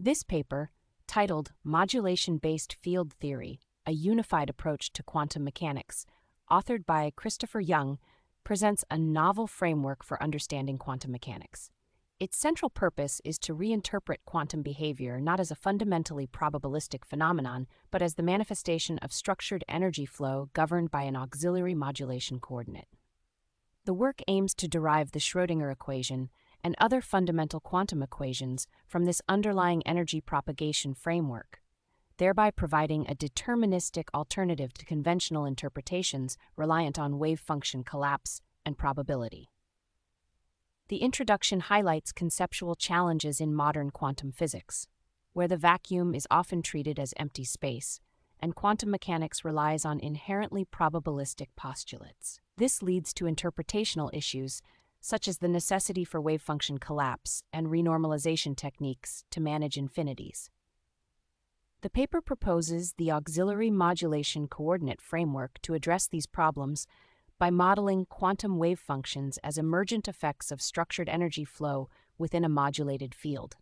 This paper, titled Modulation-Based Field Theory, a Unified Approach to Quantum Mechanics, authored by Christopher Young, presents a novel framework for understanding quantum mechanics. Its central purpose is to reinterpret quantum behavior not as a fundamentally probabilistic phenomenon, but as the manifestation of structured energy flow governed by an auxiliary modulation coordinate. The work aims to derive the Schrödinger equation and other fundamental quantum equations from this underlying energy propagation framework, thereby providing a deterministic alternative to conventional interpretations reliant on wave function collapse and probability. The introduction highlights conceptual challenges in modern quantum physics, where the vacuum is often treated as empty space, and quantum mechanics relies on inherently probabilistic postulates. This leads to interpretational issues, such as the necessity for wave function collapse and renormalization techniques to manage infinities. The paper proposes the auxiliary modulation coordinate framework to address these problems by modeling quantum wave functions as emergent effects of structured energy flow within a modulated field.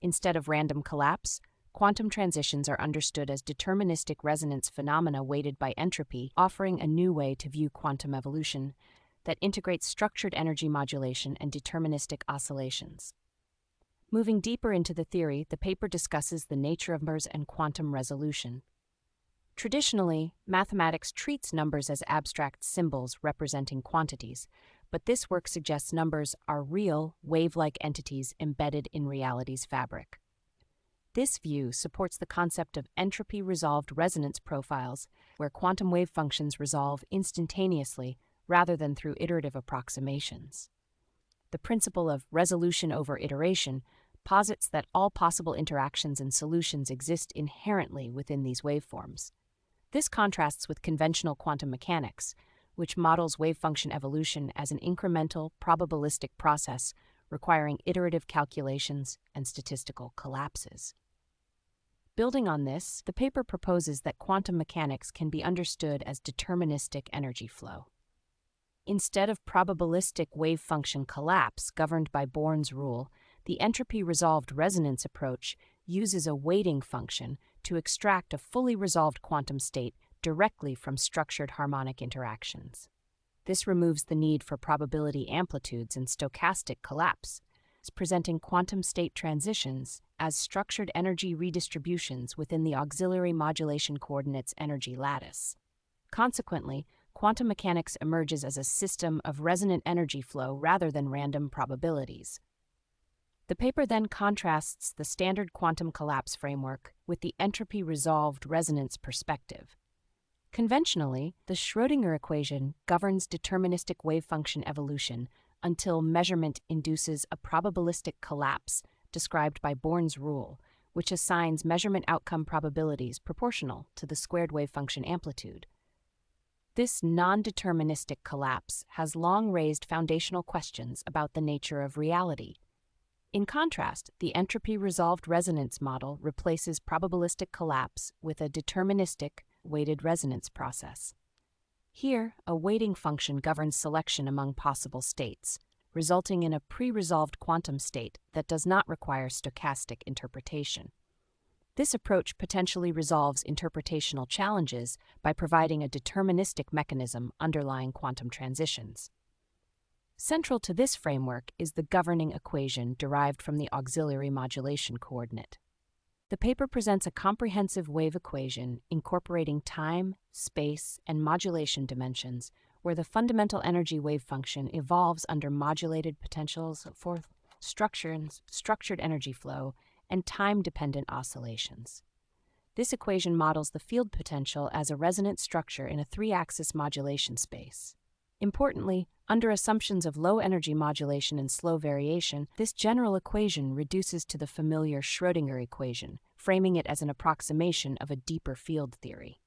Instead of random collapse, quantum transitions are understood as deterministic resonance phenomena weighted by entropy, offering a new way to view quantum evolution that integrates structured energy modulation and deterministic oscillations. Moving deeper into the theory, the paper discusses the nature of numbers and quantum resolution. Traditionally, mathematics treats numbers as abstract symbols representing quantities, but this work suggests numbers are real, wave-like entities embedded in reality's fabric. This view supports the concept of entropy resolved resonance profiles, where quantum wave functions resolve instantaneously rather than through iterative approximations. The principle of resolution over iteration posits that all possible interactions and solutions exist inherently within these waveforms. This contrasts with conventional quantum mechanics, which models wave function evolution as an incremental, probabilistic process requiring iterative calculations and statistical collapses. Building on this, the paper proposes that quantum mechanics can be understood as deterministic energy flow. Instead of probabilistic wave function collapse governed by Born's rule, the entropy resolved resonance approach uses a weighting function to extract a fully resolved quantum state directly from structured harmonic interactions. This removes the need for probability amplitudes and stochastic collapse, presenting quantum state transitions as structured energy redistributions within the auxiliary modulation coordinate's energy lattice. Consequently, quantum mechanics emerges as a system of resonant energy flow rather than random probabilities. The paper then contrasts the standard quantum collapse framework with the entropy resolved resonance perspective. Conventionally, the Schrödinger equation governs deterministic wave function evolution until measurement induces a probabilistic collapse described by Born's rule, which assigns measurement outcome probabilities proportional to the squared wave function amplitude. This non-deterministic collapse has long raised foundational questions about the nature of reality. In contrast, the entropy resolved resonance model replaces probabilistic collapse with a deterministic weighted resonance process. Here, a weighting function governs selection among possible states, resulting in a pre-resolved quantum state that does not require stochastic interpretation. This approach potentially resolves interpretational challenges by providing a deterministic mechanism underlying quantum transitions. Central to this framework is the governing equation derived from the auxiliary modulation coordinate. The paper presents a comprehensive wave equation incorporating time, space, and modulation dimensions, where the fundamental energy wave function evolves under modulated potentials for structured energy flow and time-dependent oscillations. This equation models the field potential as a resonant structure in a three-axis modulation space. Importantly, under assumptions of low energy modulation and slow variation, this general equation reduces to the familiar Schrödinger equation, framing it as an approximation of a deeper field theory.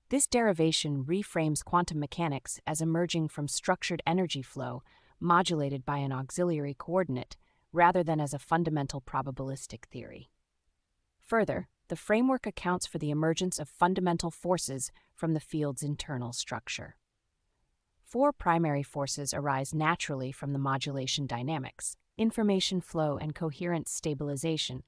This derivation reframes quantum mechanics as emerging from structured energy flow modulated by an auxiliary coordinate, rather than as a fundamental probabilistic theory. Further, the framework accounts for the emergence of fundamental forces from the field's internal structure. Four primary forces arise naturally from the modulation dynamics: information flow and coherent stabilization,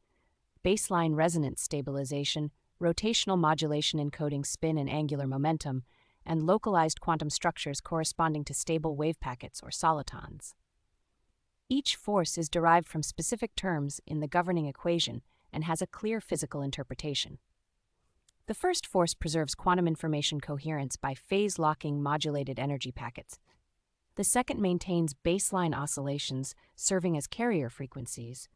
baseline resonance stabilization, rotational modulation encoding spin and angular momentum, and localized quantum structures corresponding to stable wave packets or solitons. Each force is derived from specific terms in the governing equation and has a clear physical interpretation. The first force preserves quantum information coherence by phase-locking modulated energy packets. The second maintains baseline oscillations, serving as carrier frequencies.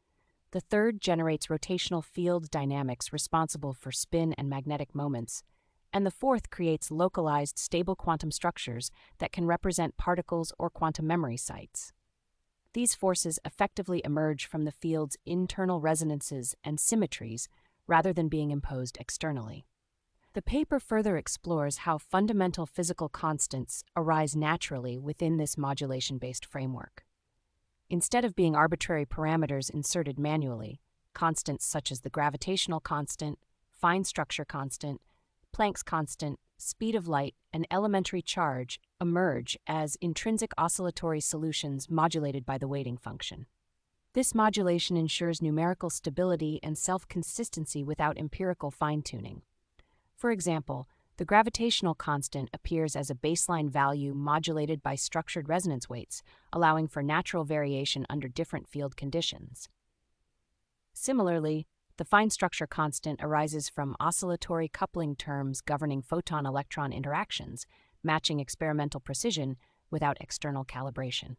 The third generates rotational field dynamics responsible for spin and magnetic moments. And the fourth creates localized, stable quantum structures that can represent particles or quantum memory sites. These forces effectively emerge from the field's internal resonances and symmetries rather than being imposed externally. The paper further explores how fundamental physical constants arise naturally within this modulation-based framework. Instead of being arbitrary parameters inserted manually, constants such as the gravitational constant, fine structure constant, Planck's constant, speed of light, and elementary charge emerge as intrinsic oscillatory solutions modulated by the weighting function. This modulation ensures numerical stability and self-consistency without empirical fine-tuning. For example, the gravitational constant appears as a baseline value modulated by structured resonance weights, allowing for natural variation under different field conditions. Similarly, the fine structure constant arises from oscillatory coupling terms governing photon-electron interactions, matching experimental precision without external calibration.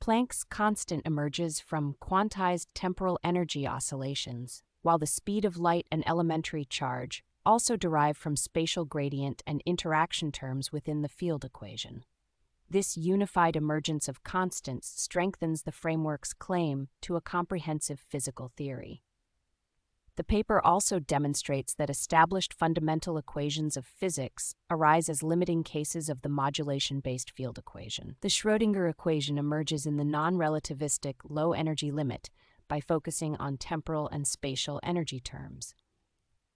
Planck's constant emerges from quantized temporal energy oscillations, while the speed of light and elementary charge also derive from spatial gradient and interaction terms within the field equation. This unified emergence of constants strengthens the framework's claim to a comprehensive physical theory. The paper also demonstrates that established fundamental equations of physics arise as limiting cases of the modulation-based field equation. The Schrödinger equation emerges in the non-relativistic low-energy limit by focusing on temporal and spatial energy terms.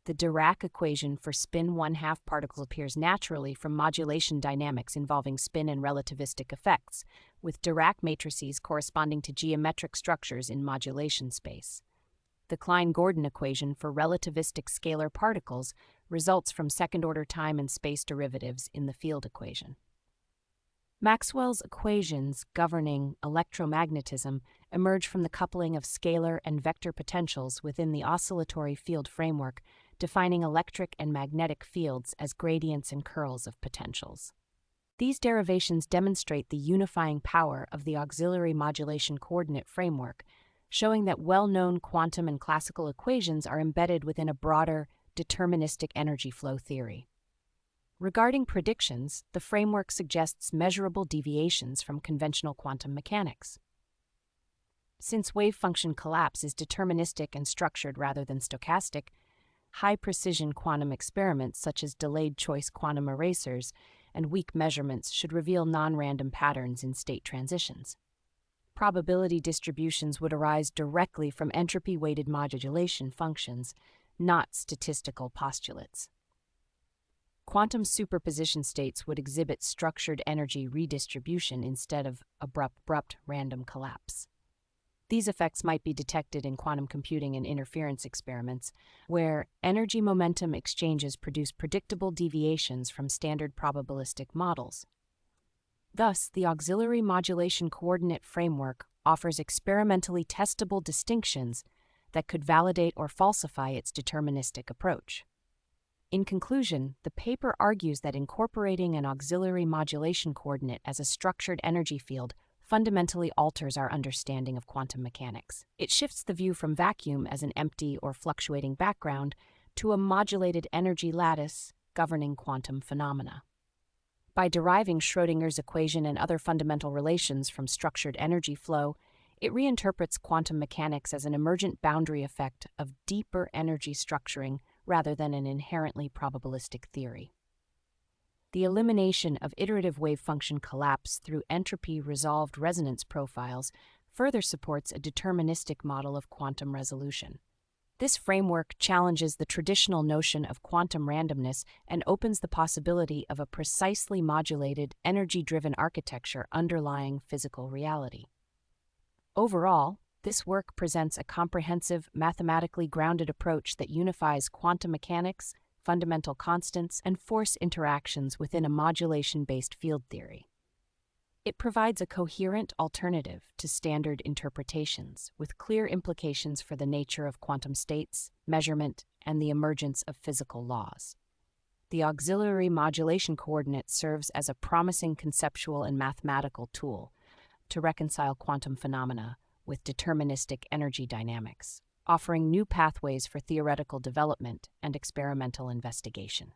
The Dirac equation for spin 1/2 particles appears naturally from modulation dynamics involving spin and relativistic effects, with Dirac matrices corresponding to geometric structures in modulation space. The Klein-Gordon equation for relativistic scalar particles results from second-order time and space derivatives in the field equation. Maxwell's equations governing electromagnetism emerge from the coupling of scalar and vector potentials within the oscillatory field framework, defining electric and magnetic fields as gradients and curls of potentials. These derivations demonstrate the unifying power of the auxiliary modulation coordinate framework, showing that well-known quantum and classical equations are embedded within a broader, deterministic energy flow theory. Regarding predictions, the framework suggests measurable deviations from conventional quantum mechanics. Since wave function collapse is deterministic and structured rather than stochastic, high-precision quantum experiments such as delayed choice quantum erasers and weak measurements should reveal non-random patterns in state transitions. Probability distributions would arise directly from entropy-weighted modulation functions, not statistical postulates. Quantum superposition states would exhibit structured energy redistribution instead of abrupt random collapse. These effects might be detected in quantum computing and interference experiments, where energy-momentum exchanges produce predictable deviations from standard probabilistic models. Thus, the auxiliary modulation coordinate framework offers experimentally testable distinctions that could validate or falsify its deterministic approach. In conclusion, the paper argues that incorporating an auxiliary modulation coordinate as a structured energy field fundamentally alters our understanding of quantum mechanics. It shifts the view from vacuum as an empty or fluctuating background to a modulated energy lattice governing quantum phenomena. By deriving Schrödinger's equation and other fundamental relations from structured energy flow, it reinterprets quantum mechanics as an emergent boundary effect of deeper energy structuring rather than an inherently probabilistic theory. The elimination of iterative wave function collapse through entropy resolved resonance profiles further supports a deterministic model of quantum resolution. This framework challenges the traditional notion of quantum randomness and opens the possibility of a precisely modulated, energy-driven architecture underlying physical reality. Overall, This work presents a comprehensive, mathematically grounded approach that unifies quantum mechanics, fundamental constants, and force interactions within a modulation-based field theory. It provides a coherent alternative to standard interpretations, with clear implications for the nature of quantum states, measurement, and the emergence of physical laws. The auxiliary modulation coordinate serves as a promising conceptual and mathematical tool to reconcile quantum phenomena with deterministic energy dynamics, offering new pathways for theoretical development and experimental investigation.